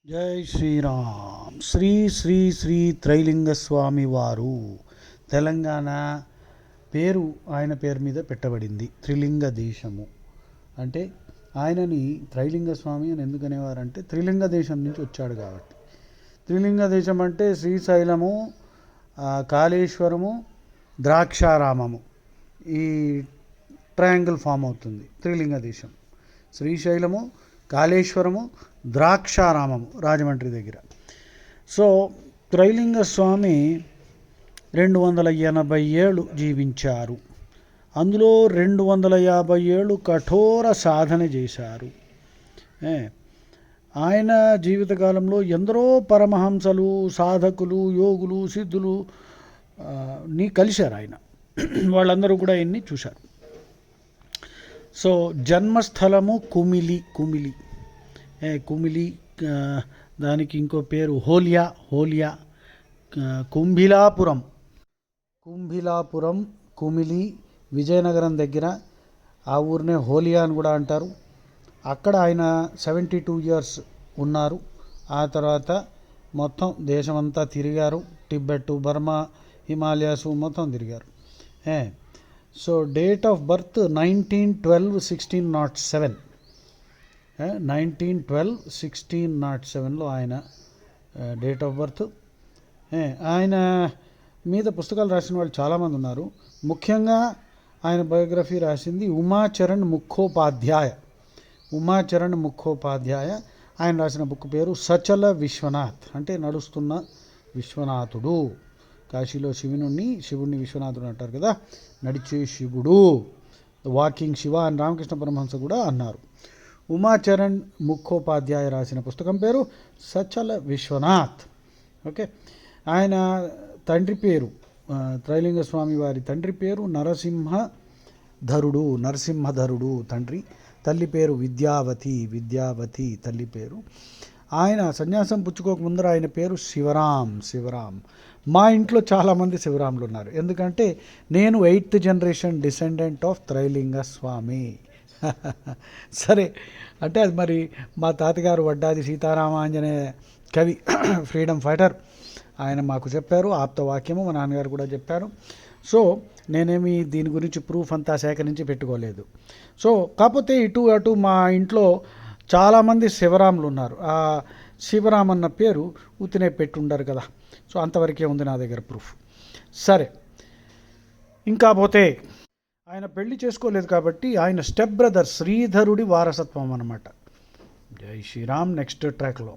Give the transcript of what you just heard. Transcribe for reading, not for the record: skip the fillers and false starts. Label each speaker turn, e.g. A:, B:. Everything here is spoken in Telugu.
A: జై శ్రీరామ్. శ్రీ శ్రీ శ్రీ త్రైలింగ స్వామి వారు తెలంగాణ పేరు ఆయన పేరు మీద పెట్టబడింది. త్రిలింగ దేశము అంటే ఆయనని త్రైలింగ స్వామి అని ఎందుకు అనేవారంటే త్రిలింగ దేశం నుంచి వచ్చాడు కాబట్టి. త్రిలింగ దేశం అంటే శ్రీశైలము, కాళేశ్వరము, ద్రాక్షారామము, ఈ ట్రయాంగిల్ ఫామ్ అవుతుంది త్రిలింగ దేశం. శ్రీశైలము, కాళేశ్వరము, ద్రాక్షారామము రాజమండ్రి దగ్గర. సో త్రైలింగ స్వామి 280 ఏళ్ళు జీవించారు. అందులో 250 ఏళ్ళు కఠోర సాధన చేశారు. ఆయన జీవితకాలంలో ఎందరో పరమహంసలు, సాధకులు, యోగులు, సిద్ధులు కలిశారు ఆయన. వాళ్ళందరూ కూడా ఆయన్ని చూశారు. సో జన్మస్థలము కుమిలి, దానికి ఇంకో పేరు హోలియా, కుంభిలాపురం, కుమిలి, విజయనగరం దగ్గర. ఆ ఊరినే హోలియా అని కూడా అంటారు. అక్కడ ఆయన 72 ఇయర్స్ ఉన్నారు. ఆ తర్వాత మొత్తం దేశమంతా తిరిగారు. టిబెట్, బర్మా, హిమాలయాస్ మొత్తం తిరిగారు. So date of birth 1912-1607. 1912-1607లో ఆయన డేట్ ఆఫ్ బర్త్. ఆయన మీద పుస్తకాలు రాసిన వాళ్ళు చాలామంది ఉన్నారు. ముఖ్యంగా ఆయన బయోగ్రఫీ రాసింది ఉమాచరణ్ ముఖోపాధ్యాయ. ఆయన రాసిన బుక్ పేరు సచల విశ్వనాథ్, అంటే నడుస్తున్న విశ్వనాథుడు. కాశీలో శివుణ్ణి విశ్వనాథుడు అంటారు కదా, నడిచే శివుడు, వాకింగ్ శివ అని రామకృష్ణ పరమహంస కూడా అన్నారు. ఉమాచరణ్ ముఖోపాధ్యాయ రాసిన పుస్తకం పేరు సచల విశ్వనాథ్. ఓకే. ఆయన తండ్రి పేరు, త్రైలింగ స్వామి వారి తండ్రి పేరు నరసింహధరుడు తండ్రి. తల్లి పేరు విద్యావతి తల్లి పేరు. ఆయన సన్యాసం పుచ్చుకోక ముందర ఆయన పేరు శివరాం. మా ఇంట్లో చాలామంది శివరాములు ఉన్నారు. ఎందుకంటే నేను 8th generation descendant of Trailanga Swami. సరే, అంటే అది మరి మా తాతగారు వడ్డాది సీతారామాంజనేయ కవి, ఫ్రీడమ్ ఫైటర్, ఆయన మాకు చెప్పారు ఆప్తవాక్యము. మా నాన్నగారు కూడా చెప్పారు. సో నేనేమి దీని గురించి ప్రూఫ్ అంతా సేకరించి పెట్టుకోలేదు. సో కాకపోతే ఇటు అటు మా ఇంట్లో చాలామంది శివరాములు ఉన్నారు. ఆ శివరామ్ అన్న పేరు ఉతినే పెట్టి ఉండరు కదా. సో అంతవరకే ఉంది నా దగ్గర ప్రూఫ్. సరే, ఇంకా పోతే ఆయన పెళ్లి చేసుకోలేదు కాబట్టి ఆయన స్టెప్ బ్రదర్ శ్రీధరుడి వారసత్వం అన్నమాట. జై శ్రీరామ్. నెక్స్ట్ ట్రాక్లో